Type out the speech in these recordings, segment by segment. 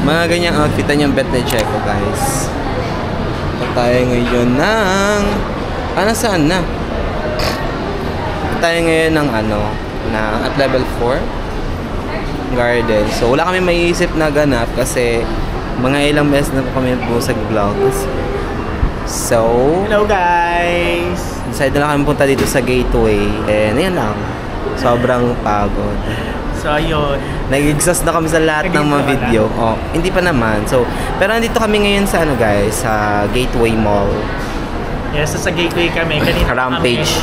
Mga ganyang outfitan yung bet ni Checo, guys. Ito tayo ngayon ng... saan na? Ito tayo ngayon ng at level 4 garden. So, wala kami maiisip na ganap kasi mga ilang beses na po kami sa vlogs. So, hello guys! decide na lang kami punta dito sa gateway. And ayan lang. Sobrang pagod. So, ayun. Nag-exhaust na kami sa lahat ng mga video. Oh, hindi pa naman. So, pero nandito kami ngayon sa guys, sa Gateway Mall. Yes, so sa Gateway kami. Kanina Rampage.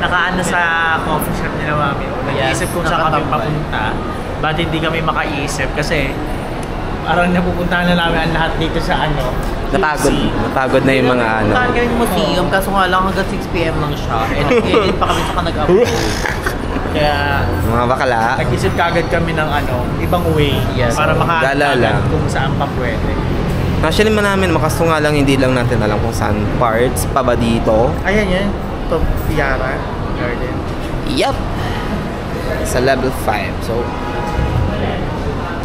Nakaano sa coffee shop nila mami. Nag-iisip kung saan kami papunta. Ba't hindi kami makaisip? Kasi parang napupuntahan na namin ang lahat dito sa Napagod na yung mga Puntahan kami ng museum, kaso nga lang hanggang 6 PM lang siya. And edit pa kami sa nag-upload. Kaya mga bakala. nag-isip kagad kami ng ibang way para makahanap kung saan pa pwede. Actually man namin, makasunga lang, hindi lang natin alam kung saan parts pa ba dito. Ayan yan, ito Tiara Garden. Yup! Sa level 5. So,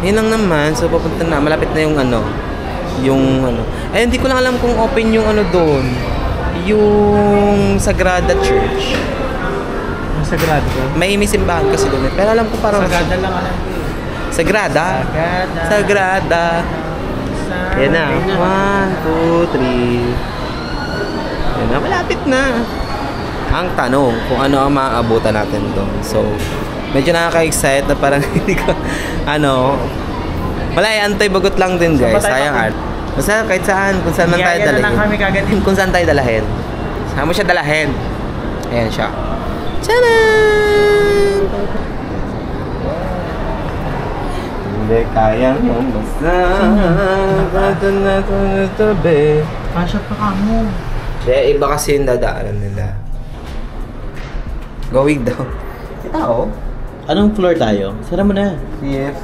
yun lang naman. So, papunta na. Malapit na yung ay, hindi ko lang alam kung open yung doon. Yung Sagrada Church. Sagrada ko? May simbahan kasi doon. Pero alam ko parang... Sagrada lang alam ko. Sagrada? Sagrada. Yan na. 1, 2, 3. Yan na. Malapit na. Ang tanong kung ano ang maaabutan natin doon. So, medyo nakaka-excite na parang hindi ko... wala, antay-bagot lang din guys. Sayang art. Basta kahit saan, kung saan man tayo dalahin. Kung saan tayo dalahin. Saan mo siya dalahin? Ayan siya. Tcharan! Hindi kayang umasa. Kato na ito na tabi. Kasya pa ka mo. Kaya iba kasi yung dadaanan nila. Going down. Tao? Anong floor tayo? Sara mo na. CF.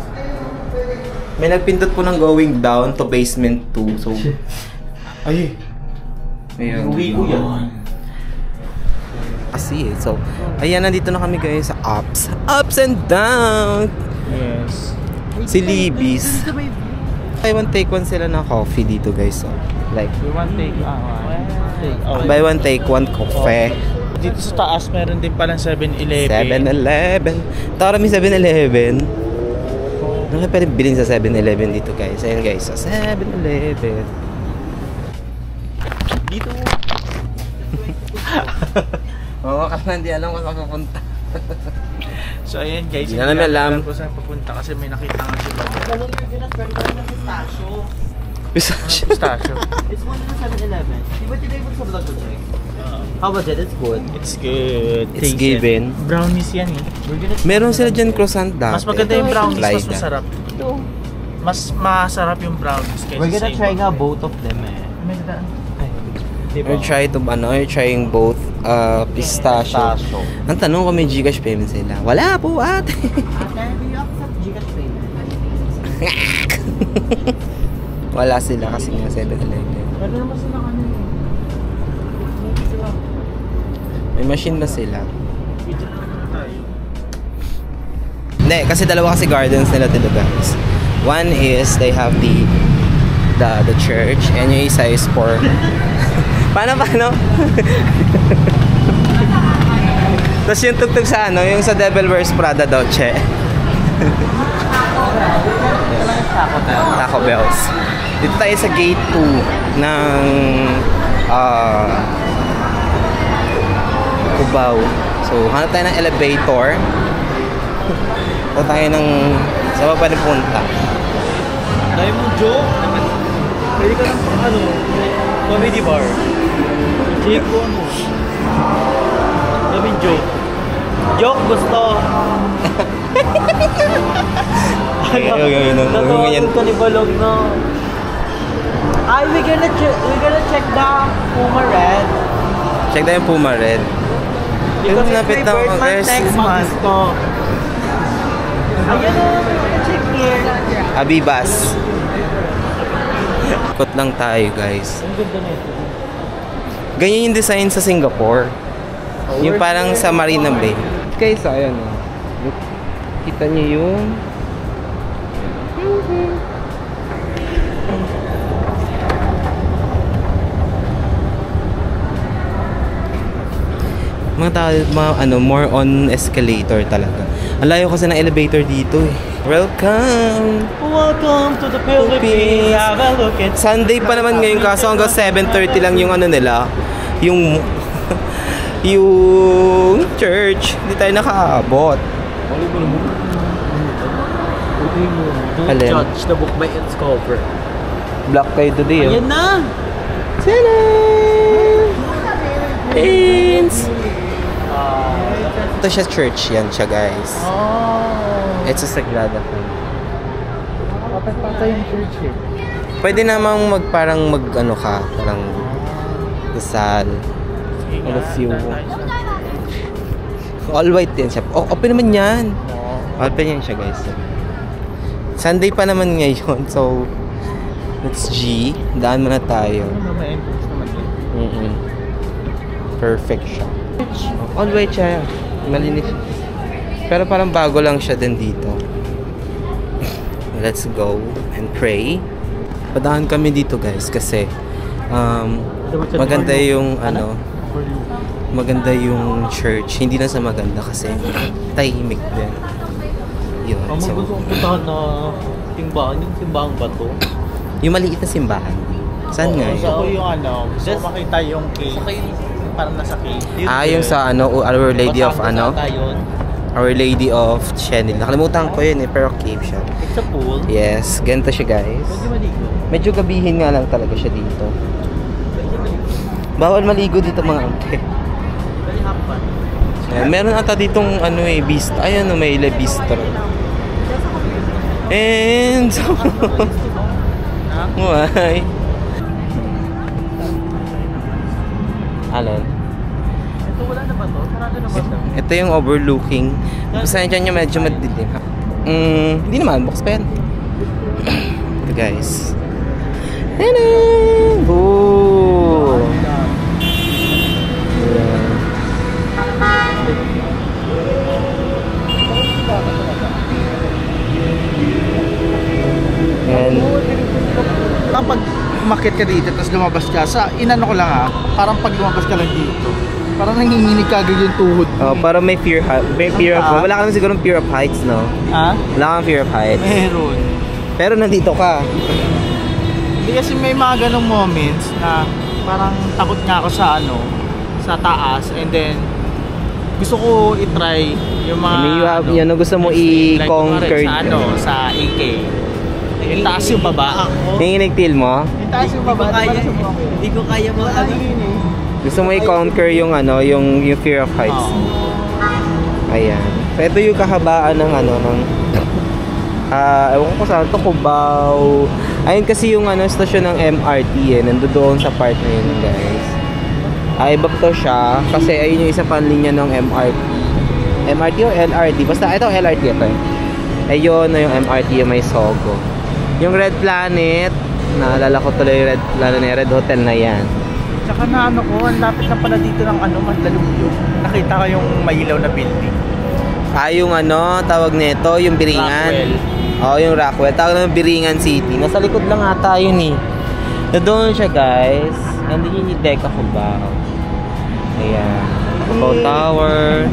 May nagpindot po ng going down to basement 2. So, ay. Ayun. Uwi ko yan. Kasi so, ayan, nandito na kami guys sa ups. Ups and down. Yes. Si Libby's. Buy one take one sila ng coffee dito guys. So, like, buy one take one coffee. Dito sa taas meron din palang 7-Eleven. 7-Eleven. Tara may 7-Eleven. Ano kaya pwede bilhin sa 7-Eleven dito guys? Ayan guys, sa 7-Eleven. Dito. Oo, kasi hindi alam kung saan pupunta. So ayan guys, hindi namin alam kung saan pupunta kasi may nakita nga si Babo. Pistachio. Pistachio. It's one in the 7-Eleven. Di ba tinay mo sa vlog ko, Jay? How was it? It's good. It's good. It's given. Brownies yan eh. Meron sila dyan croissant dati. Mas maganda yung brownies, mas masarap. Mas masarap yung brownies kaysa we're gonna try nga both of them eh. We're trying both pistachio. Ang tanong kung may Gcash payment sila. Wala po ate. Ate, do you accept Gcash payment? Wala sila kasi nga 7-Eleven. Pero naman sila May machine na sila. Hindi, kasi dalawa kasi gardens nila dito guys. One is they have the church and yung isa is for paano? Tapos yung tugtog sa yung sa Devil Wears Prada Dolce. Taco Bells. Dito tayo sa gate 2 ng Cubao. So, hanap tayo ng elevator. Hanap tayo ng saan pa pwede punta. Dahil mo joke naman. Pwede ka lang comedy bar. Jake ko Sabi joke. Joke gusto. Natawag ko ni Balog no. Ay, we're gonna check the Puma Red. Check tayo yung Puma Red. Because it's my birth month next month ko. Ayan o, check here. Abibas. Ikot lang tayo guys. Ang ganda na ito. Ganyan yung design sa Singapore. Yung parang sa Marina Bay. Guys, ayan o. Kita niyo yung More on escalator talaga. Ang layo kasi ng elevator dito eh. Welcome! Welcome to the Philippines. Have a look at Sunday pa naman ngayon kaso hanggang 7:30 lang yung nila. Yung church. Hindi tayo nakaabot. Don't Alin? judge the book by its cover. Black kayo today. Ayan na! Sana! Pins! Ito siya church yan siya guys. Oh. It's a Sagrada Fam. Patay yung church eh. Pwede namang parang dasal. All of you. All white din siya. Oh, open naman yan. Open yan siya guys. Sunday pa naman ngayon. So, let's G. Daan muna tayo. May entrance naman din. Perfect siya. All white siya. Malinis. Pero parang bago lang siya din dito. Let's go and pray. Padahan kami dito guys kasi maganda yung maganda yung church. Hindi lang sa maganda kasi tahimik din. Yun. Gusto kong puntahan na simbahan. Yung simbahan ba to? Yung maliit na simbahan. Saan nga yun? Gusto ko yung gusto ko makita yung cave. Parang nasa cave. Yung sa Our Lady of Yun. Our Lady of Chenil. Nakalimutan ko yun pero cave siya. It's a pool. Yes, ganito siya guys. Pwede maligo. Medyo gabihin nga lang talaga siya dito. Bawal maligo dito mga angke. Very happen. Meron ata ditong bistro. Ayan may bistro. And why? Alin? Ito wala na ba to? Sarado na ba to? Ito yung overlooking. Pasensya nyo medyo madilim. Hindi naman, box pa yan. Ito guys. Hello! Ooh! And Kapag umakyat ka dito tapos lumabas ka inano ko lang parang pag lumabas ka lang dito parang nanginginig ka agad yung tuhod mo. para may fear of wala ka naman siguro fear of heights, no? Wala kang fear of heights. Meron. Pero nandito ka. Hindi kasi may mga ganong moments na parang takot nga ako sa taas and then gusto ko i-try yung mga gusto mo i-conquer like, sa AK. Yung taas yung baba. Nanginigtil mo? Yung taas yung baba. Hindi ko kaya Gusto mo i-conquer yung fear of heights. Ayan. So ito yung kahabaan ng ewan ko saan to, Cubao. Ayun kasi yung stasyon ng MRT nandoon sa part na yun guys. Iba to siya kasi ayun yung isa pang linya ng MRT. MRT o LRT? Basta ito LRT ito. Ayun na yung MRT yung may Sogo. Yung Red Planet, naalala ko tuloy yung Red Planet, Red Hotel na yan. Tsaka na ang lapit na pala dito ng Mandaluyong. Nakita ko yung may ilaw na building. Yung tawag nito, yung Biringan. Rockwell. Yung Rockwell. Tawag ng Biringan City. Nasa likod lang ata yun eh. Doon siya guys. Nandun yung Deca Cubao. Ayan. Cubao Tower.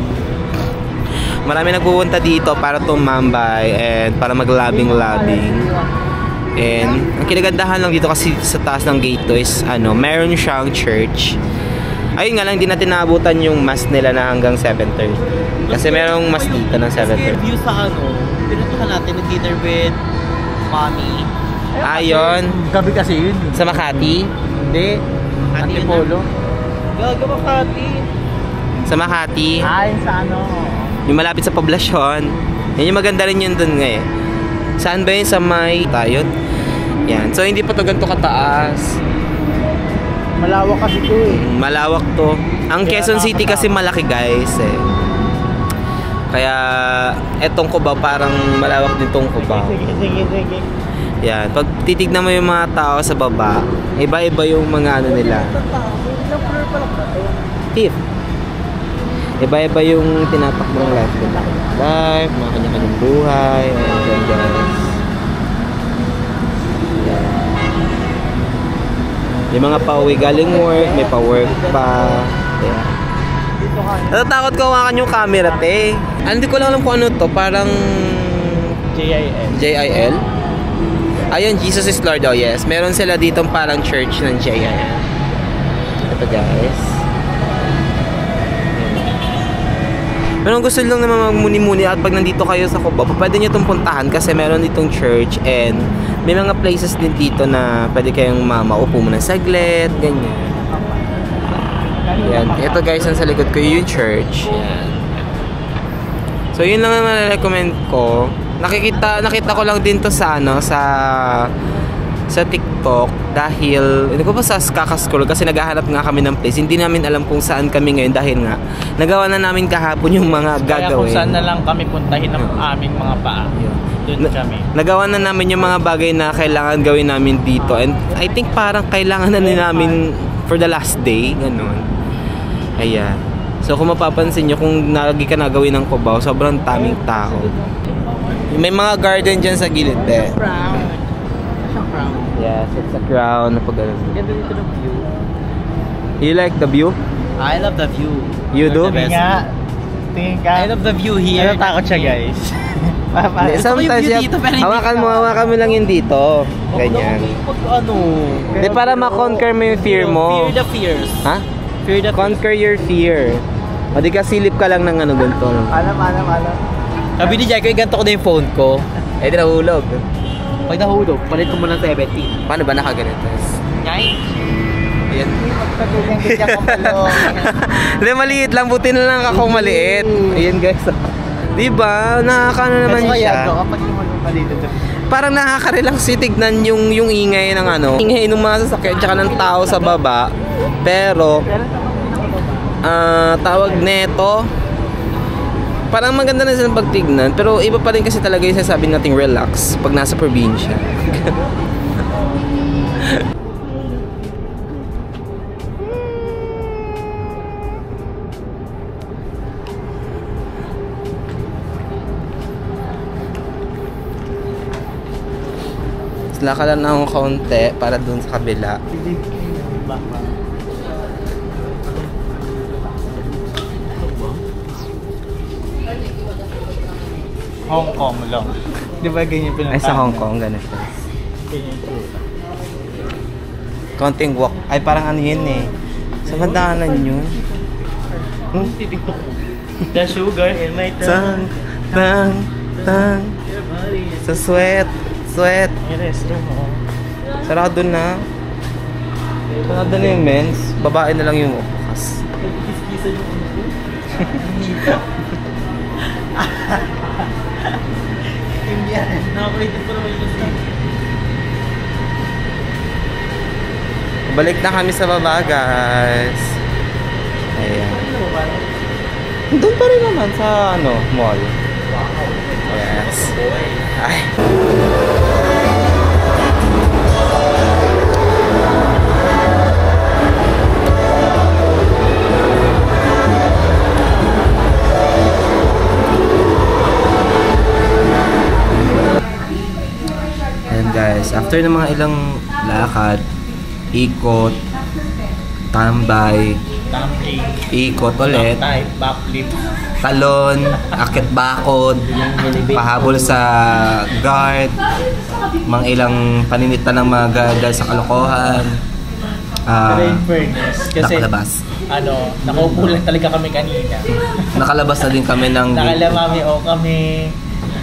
Marami nagpupunta dito para tumambay and para maglabing-labing. And ang kinagandahan lang dito kasi sa taas ng gate to is meron siyang church. Ayun nga lang, hindi natin naabutan yung mass nila na hanggang 7:30. Kasi merong mass dito ng 7:30. View sa pinuntahan natin yung dinner with Mommy. Ayun. Gabi kasi yun. Sa Makati? Hindi. Antipolo. Gaga Makati. Sa Makati. Ay, sa Yung malapit sa poblasyon. Yan yung maganda rin yun dun ngayon. Saan ba yun? Sa may tayo? Yan. So hindi pa to ganito kataas. Malawak kasi to eh. Malawak to. Ang Quezon City kasi malaki guys eh. Kaya etong Cubao parang malawak din tong Cubao. Sige. Yan. Pag titignan mo yung mga tao sa baba, iba-iba yung mga nila. Fifth. Iba-iba yung tinatakbong life nila. Life, mga kanya-kanyang buhay. Ayan guys. Yan. Yung mga pauwi galing work, may pa-work pa. Ayan. Dito ka. Natatakot ko hawakan yung camera, te. Hindi ko lang alam kung ano to. Parang... JIL. JIL? Ayun, Jesus is Lord. Oh, yes. Meron sila ditong parang church ng JIL. Ito, guys. Pero gusto lang naman magmuni-muni at pag nandito kayo sa Cubao, pwede nyo itong puntahan kasi meron ditong church and may mga places din dito na pwede kayong maupo muna saglit, ganyan. Yan. Ito guys, ang sa likod ko yung church. Yan. So yun lang naman recommend ko. Nakita ko lang din to sa sa TikTok dahil hindi ko pa sa kakascroll kasi naghahanap nga kami ng place. Hindi namin alam kung saan kami ngayon dahil nga nagawa na namin kahapon yung mga Kaya gagawin. kung saan na lang kami puntahin ng aming mga paa. Doon kami. Nagawa na namin yung mga bagay na kailangan gawin namin dito and I think parang kailangan na namin for the last day, ganun. Ayan. So kung mapapansin nyo, kung lagi ka nagawin ng Cubao, sobrang daming tao. May mga garden dyan sa gilid eh. Crown. Crown. Yes, it's a crown. Ganda dito ng view. You like the view? I love the view. You do? The best. Tingin ka. I love the view here. Takot siya, guys. Hindi, sometimes view dito, pero hindi hawakan mo lang yun dito. Ganyan. Pag ano. Hindi, para ma-conquer mo yung fear mo. Fear the fears. Ha? Fear the Conquer your fear. O di ka silip ka lang ng ano ganito. Alam. Sabi ni Jacko, ganito ko na yung phone ko. Eh di nahulog. Pag nahulog, palit ko muna 70. Paano ba nakaganito? Ngay? Ayan. Pagkakang ka palo. Hindi, maliit lang. Buti na lang ako maliit. Ayan guys. Diba? Nakakano naman siya. Kapag malito. Parang nakaka-relax tignan yung ingay ng ano. Ingay ng mga sasakyan tsaka ng tao sa baba. Pero, tawag neto. Parang maganda na silang pagtignan. Pero iba pa rin kasi talaga yung sasabi nating relax pag nasa probinsya. Lakalan na akong kaunti para dun sa kabila. Hong Kong lang. Di ba ganyan pinuntahan? Ay, sa Hong Kong, ganito. Konting walk. Ay, parang ano yun eh. Sa madaanan yun. The sugar in my tongue. Tang. Sa sweat. Sarado na. Sarado na yung men's. Babae na lang yung bukas. Kiskisan yung ano ko. Hindi yan. Nakakalitin ko naman yung Balik na kami sa baba, guys. Ayan. Doon pa rin naman sa mall. Yes. Ay. Ayan guys, after ng mga ilang lakad, ikot, tambay, tumbling. ikot ulit, Type, backflip. talon, akit bakod, pahabol sa guard, mga ilang paninita ng mga guard sa kalokohan, Pero in fairness, kasi nakalabas. nakaupo lang talaga kami kanina. Nakalabas na din kami ng Nakalamami kami,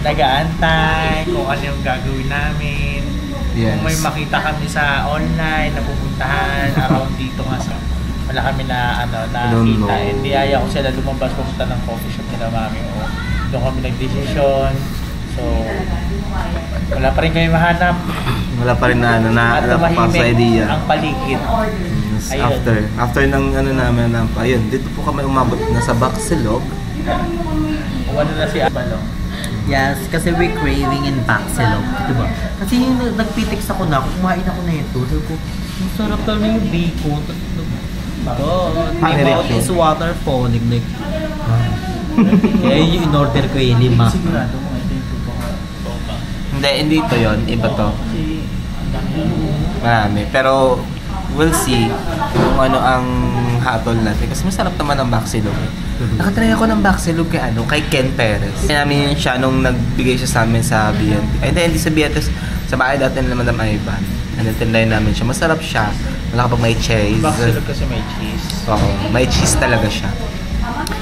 nag-aantay kung ano yung gagawin namin. Yes. Kung may makita kami sa online na pupuntahan around dito nga sa wala kami na nakita. Hindi ayaw ko sila lumabas pumunta ng coffee shop nila mami o doon kami nag-decision. So wala pa rin kami mahanap. Wala pa rin na At pa sa idea. ang paligid. Yes, Ayun. after ng namin ayun, dito po kami umabot na sa Baksilog. Wala na si Abalo. Yes, kasi we're craving in Baksilog, diba? Kasi yung nagpitext ako na, kumain ako na ito, sabi ko, ang sarap talaga yung bacon. My mouth is waterfalling, like, kaya yung in-order ko yung 5. Sigurado mo ito yung tubong. Hindi ito yon, iba to. Marami, pero we'll see kung ano ang hatol natin. Kasi masarap naman ang Baxilog. Nakatry ako ng Baxilog kay Ken Perez. Kaya namin siya nung nagbigay siya sa amin sa BNT. Ay, hindi sa BNT. Sa bahay dati nila Madam Ivan. Natindahin namin siya. Masarap siya. Wala kapag may cheese. Baxilog kasi may cheese. Oo, may cheese talaga siya.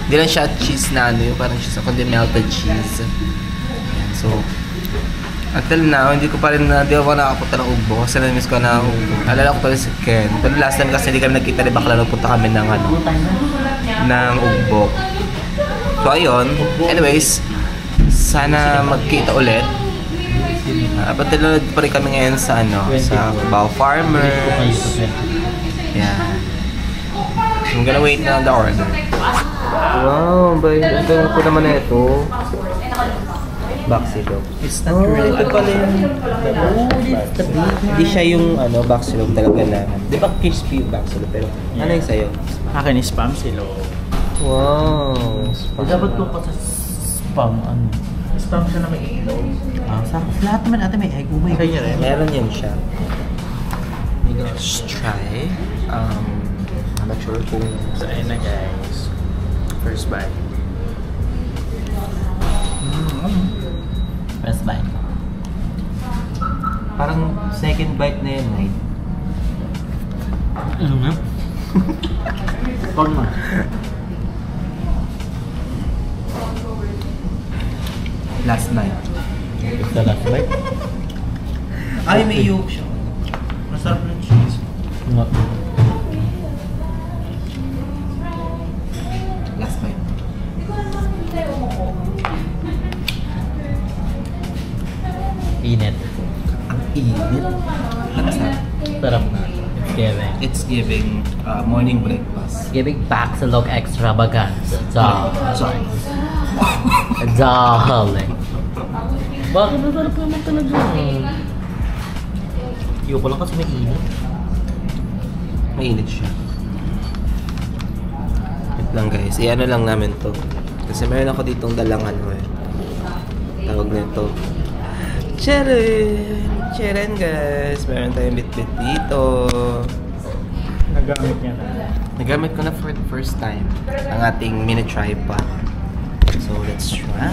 Hindi lang siya cheese na ano yung parang cheese, kundi melted cheese. Yan, so, until now, hindi ako nakapunta ng Ugbo kasi na-miss ko na Ugbo. Alala ko pa rin si Ken. Pero last time kasi hindi kami nagkita ni Bakla, nagpunta kami ng ng Ugbo. So ayun, anyways, sana magkita ulit. Patuloy pa rin kami ngayon sa sa Bao Farmers. Yeah. I'm gonna wait na the order. Wow, ang ganda ko naman na ito. Baxilog. It's not really ito pala yung... Hindi siya yung Baxilog talaga na... Di ba crispy yung Baxilog? Pero ano yung sa'yo? Akin is spam silog. Wow! Dapat to pa sa spam, Spam siya na may itlog. Sa lahat naman ate may egg. Oh my God. Meron yan siya. Let's try. I'm not sure kung... So ayun na guys. First bite. First bite. Parang second bite na yun, right? Ano nga? Corn man. Last night. It's the last bite. Ay, may yolk siya. Masarap ng cheese. Nga. Last bite. Init. Ang init. Nakasarap. Sarap na. It's giving. It's giving morning breakfast. Giving Baxilog extravaganza. Sorry. Darling. Bakit masarap naman talaga? Yung ko lang kasi may init. Mainit siya. Wait lang guys. I-ano lang namin to. Kasi meron ako ditong dalang tawag nito. Charan! Charan guys! Meron tayong bit-bit dito. Nagamit niya na. Nagamit ko na for the first time ang ating mini tripod. So let's try.